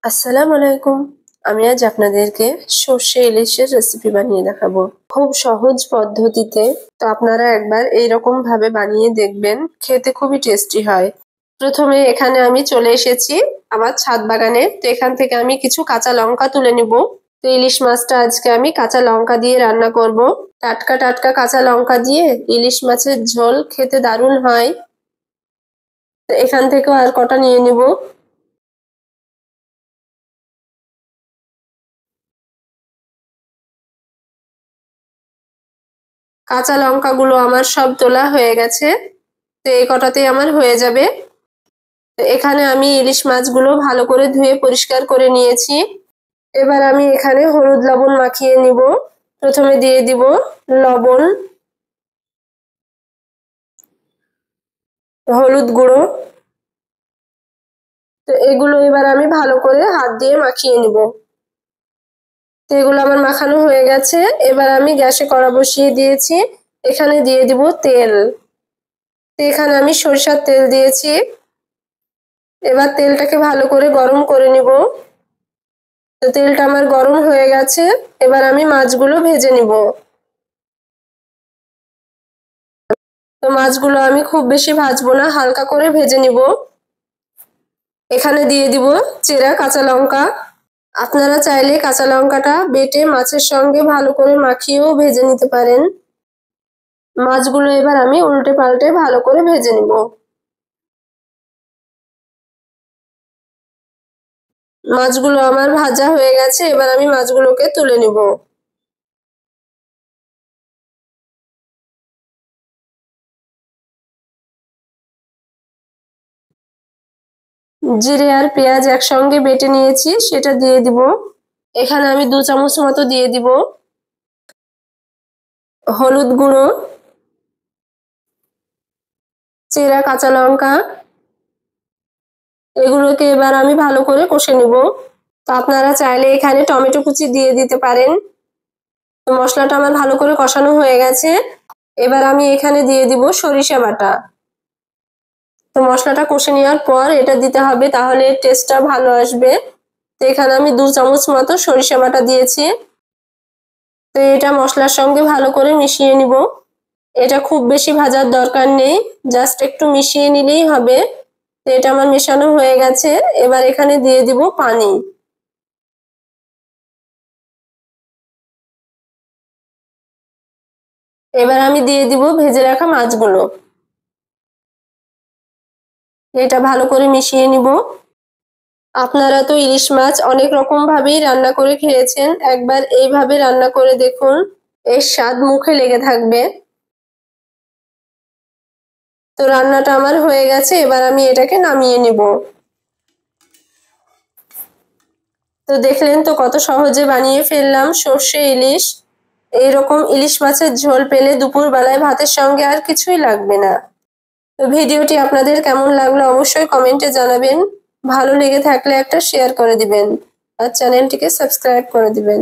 আসসালামু আলাইকুম। আমি আজ আপনাদেরকে সর্ষে ইলিশের রেসিপি বানিয়ে দেখাবো খুব সহজ পদ্ধতিতে। তো আপনারা একবার এইরকম ভাবে বানিয়ে দেখবেন, খেতে খুবই টেস্টি হয়। প্রথমে এখানে আমি চলে এসেছি আমার ছাদ বাগানে। তো এখান থেকে আমি কিছু কাঁচা লঙ্কা তুলে নিব। তো ইলিশ মাছটা আজকে আমি কাঁচা লঙ্কা দিয়ে রান্না করব। টাটকা টাটকা কাঁচা লঙ্কা দিয়ে ইলিশ মাছের ঝোল খেতে দারুণ হয়। তো এখান থেকেও আর কটা নিয়ে নিব। কাঁচা লঙ্কাগুলো আমার সব তোলা হয়ে গেছে। তো এই কটাতেই আমার হয়ে যাবে। তো এখানে আমি ইলিশ মাছগুলো ভালো করে ধুয়ে পরিষ্কার করে নিয়েছি। এবার আমি এখানে হলুদ লবণ মাখিয়ে নিব। প্রথমে দিয়ে দিব লবণ, হলুদ গুঁড়ো। তো এগুলো এবার আমি ভালো করে হাত দিয়ে মাখিয়ে নিব। তো এগুলো আমার মাখানো হয়ে গেছে। এবার আমি গ্যাসে কড়া বসিয়ে দিয়েছি। এখানে দিয়ে দিব তেল। তো এখানে আমি সরিষার তেল দিয়েছি। এবার তেলটাকে ভালো করে গরম করে নিব। তো তেলটা আমার গরম হয়ে গেছে। এবার আমি মাছগুলো ভেজে নিব। তো মাছগুলো আমি খুব বেশি ভাজবো না, হালকা করে ভেজে নিব। এখানে দিয়ে দিব চেরা কাঁচা লঙ্কা। আপনারা চাইলে কাঁচা লঙ্কাটা বেটে মাছের সঙ্গে ভালো করে মাখিয়েও ভেজে নিতে পারেন। মাছগুলো এবার আমি উল্টে পাল্টে ভালো করে ভেজে নিব। মাছগুলো আমার ভাজা হয়ে গেছে। এবার আমি মাছগুলোকে তুলে নিব। জিরে আর পেঁয়াজ একসঙ্গে বেটে নিয়েছি, সেটা দিয়ে দিব। এখানে আমি 2 চামচ মতো দিয়ে দিব হলুদ গুঁড়ো, চেরা কাঁচা লঙ্কা। এগুলোকে এবার আমি ভালো করে কষে নিব। তো আপনারা চাইলে এখানে টমেটো কুচি দিয়ে দিতে পারেন। তো মশলাটা আমার ভালো করে কষানো হয়ে গেছে। এবার আমি এখানে দিয়ে দিব সরিষা বাটা। তো মশলাটা কষে নেওয়ার পর এটা দিতে হবে, তাহলে টেস্টটা ভালো আসবে। তো এখানে আমি 2 চামচ মতো সরিষা বাটা দিয়েছি। তো এটা মশলার সঙ্গে ভালো করে মিশিয়ে নিব। এটা খুব বেশি ভাজার দরকার নেই, জাস্ট একটু মিশিয়ে নিলেই হবে। তো এটা আমার মেশানো হয়ে গেছে। এবার এখানে দিয়ে দিব পানি। এবার আমি দিয়ে দিব ভেজে রাখা মাছগুলো। এটা ভালো করে মিশিয়ে নিব। আপনারা তো ইলিশ মাছ অনেক রকম ভাবেই রান্না করে খেয়েছেন, একবার এইভাবে রান্না করে দেখুন, এর স্বাদ মুখে লেগে থাকবে। তো রান্নাটা আমার হয়ে গেছে। এবার আমি এটাকে নামিয়ে নিব। তো দেখলেন তো কত সহজে বানিয়ে ফেললাম সর্ষে ইলিশ। এইরকম ইলিশ মাছের ঝোল পেলে দুপুর বেলায় ভাতের সঙ্গে আর কিছুই লাগবে না। তো ভিডিওটি আপনাদের কেমন লাগলো অবশ্যই কমেন্টে জানাবেন। ভালো লেগে থাকলে একটা শেয়ার করে দিবেন আর চ্যানেলটিকে সাবস্ক্রাইব করে দিবেন।